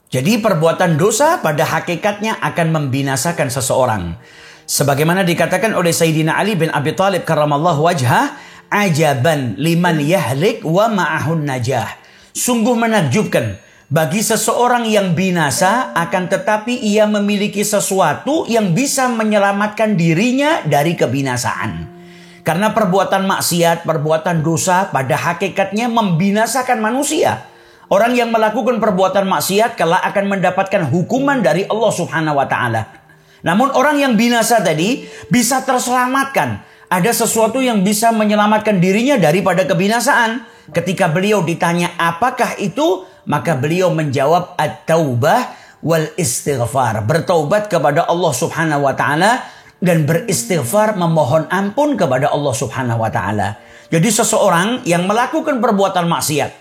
Jadi perbuatan dosa pada hakikatnya akan membinasakan seseorang. Sebagaimana dikatakan oleh Sayyidina Ali bin Abi Thalib karramallahu wajhah, ajaban liman yahlik wa ma'ahun najah. Sungguh menakjubkan bagi seseorang yang binasa, akan tetapi ia memiliki sesuatu yang bisa menyelamatkan dirinya dari kebinasaan. Karena perbuatan maksiat, perbuatan dosa pada hakikatnya membinasakan manusia. Orang yang melakukan perbuatan maksiat kelak akan mendapatkan hukuman dari Allah Subhanahu wa taala. Namun orang yang binasa tadi bisa terselamatkan. Ada sesuatu yang bisa menyelamatkan dirinya daripada kebinasaan. Ketika beliau ditanya apakah itu, maka beliau menjawab at-taubah wal istighfar. Bertaubat kepada Allah Subhanahu wa taala dan beristighfar, memohon ampun kepada Allah Subhanahu wa taala. Jadi seseorang yang melakukan perbuatan maksiat,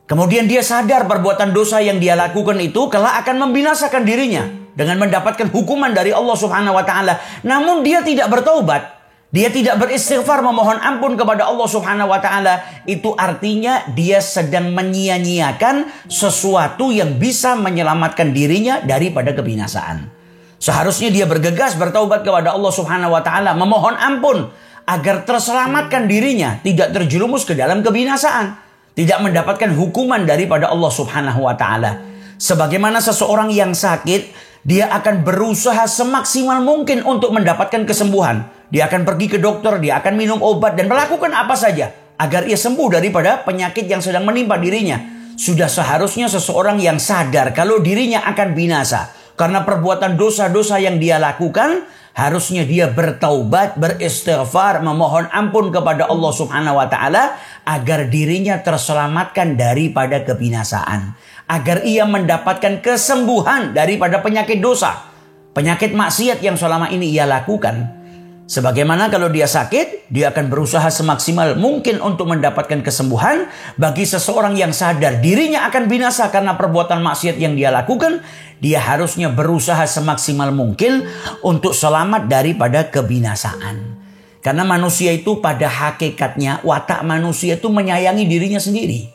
kemudian dia sadar perbuatan dosa yang dia lakukan itu kelak akan membinasakan dirinya dengan mendapatkan hukuman dari Allah Subhanahu wa taala. Namun dia tidak bertaubat, dia tidak beristighfar memohon ampun kepada Allah Subhanahu wa taala. Itu artinya dia sedang menyia-nyiakan sesuatu yang bisa menyelamatkan dirinya daripada kebinasaan. Seharusnya dia bergegas bertaubat kepada Allah Subhanahu wa taala, memohon ampun agar terselamatkan dirinya, tidak terjerumus ke dalam kebinasaan, tidak mendapatkan hukuman daripada Allah Subhanahu wa taala. Sebagaimana seseorang yang sakit, dia akan berusaha semaksimal mungkin untuk mendapatkan kesembuhan. Dia akan pergi ke dokter, dia akan minum obat dan melakukan apa saja agar ia sembuh daripada penyakit yang sedang menimpa dirinya. Sudah seharusnya seseorang yang sadar kalau dirinya akan binasa karena perbuatan dosa-dosa yang dia lakukan, harusnya dia bertaubat, beristighfar, memohon ampun kepada Allah Subhanahu wa taala agar dirinya terselamatkan daripada kebinasaan, agar ia mendapatkan kesembuhan daripada penyakit dosa, penyakit maksiat yang selama ini ia lakukan. Sebagaimana kalau dia sakit, dia akan berusaha semaksimal mungkin untuk mendapatkan kesembuhan. Bagi seseorang yang sadar dirinya akan binasa karena perbuatan maksiat yang dia lakukan, dia harusnya berusaha semaksimal mungkin untuk selamat daripada kebinasaan. Karena manusia itu pada hakikatnya, watak manusia itu menyayangi dirinya sendiri.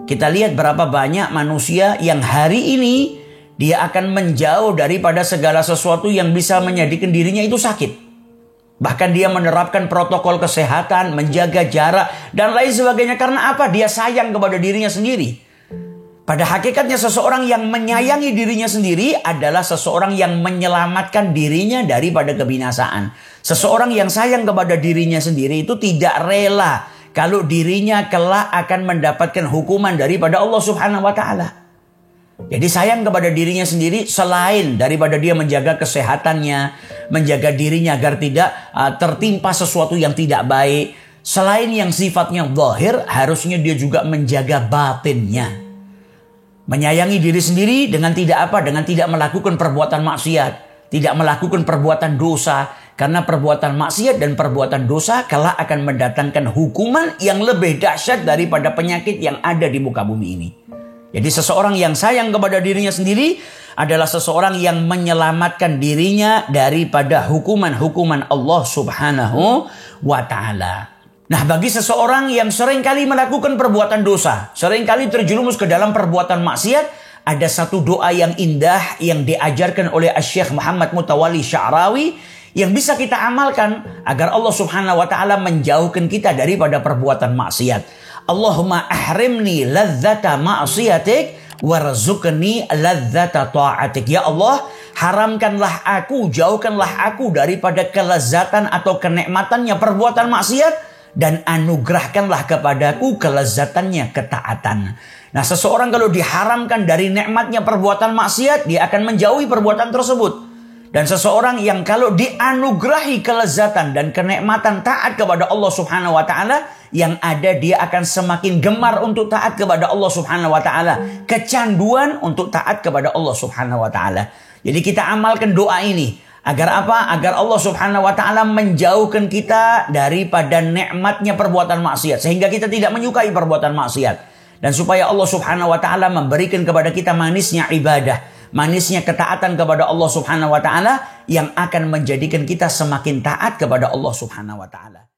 Kita lihat berapa banyak manusia yang hari ini dia akan menjauh daripada segala sesuatu yang bisa menjadikan dirinya itu sakit. Bahkan dia menerapkan protokol kesehatan, menjaga jarak, dan lain sebagainya. Karena apa? Dia sayang kepada dirinya sendiri. Pada hakikatnya seseorang yang menyayangi dirinya sendiri adalah seseorang yang menyelamatkan dirinya daripada kebinasaan. Seseorang yang sayang kepada dirinya sendiri itu tidak rela kalau dirinya kelak akan mendapatkan hukuman daripada Allah Subhanahu wa taala. Jadi sayang kepada dirinya sendiri, selain daripada dia menjaga kesehatannya, menjaga dirinya agar tidak tertimpa sesuatu yang tidak baik. Selain yang sifatnya zahir, harusnya dia juga menjaga batinnya. Menyayangi diri sendiri dengan tidak apa? Dengan tidak melakukan perbuatan maksiat, tidak melakukan perbuatan dosa. Karena perbuatan maksiat dan perbuatan dosa kelak akan mendatangkan hukuman yang lebih dahsyat daripada penyakit yang ada di muka bumi ini. Jadi seseorang yang sayang kepada dirinya sendiri adalah seseorang yang menyelamatkan dirinya daripada hukuman-hukuman Allah Subhanahu wa taala. Nah, bagi seseorang yang seringkali melakukan perbuatan dosa, seringkali terjerumus ke dalam perbuatan maksiat, ada satu doa yang indah yang diajarkan oleh Syekh Muhammad Mutawalli Sya'rawi yang bisa kita amalkan agar Allah Subhanahu wa taala menjauhkan kita daripada perbuatan maksiat. Allahumma ahrimni ladzata ma'siyatik warzuqni ladzata ta'atik. Ya Allah, haramkanlah aku, jauhkanlah aku daripada kelezatan atau kenikmatannya perbuatan maksiat dan anugerahkanlah kepadaku kelezatannya ketaatan. Nah, seseorang kalau diharamkan dari nikmatnya perbuatan maksiat, dia akan menjauhi perbuatan tersebut. Dan seseorang yang kalau dianugerahi kelezatan dan kenikmatan taat kepada Allah Subhanahu wa taala, yang ada dia akan semakin gemar untuk taat kepada Allah Subhanahu wa taala, kecanduan untuk taat kepada Allah Subhanahu wa taala. Jadi kita amalkan doa ini agar apa? Agar Allah Subhanahu wa taala menjauhkan kita daripada nikmatnya perbuatan maksiat sehingga kita tidak menyukai perbuatan maksiat, dan supaya Allah Subhanahu wa taala memberikan kepada kita manisnya ibadah, manisnya ketaatan kepada Allah Subhanahu wa taala yang akan menjadikan kita semakin taat kepada Allah Subhanahu wa taala.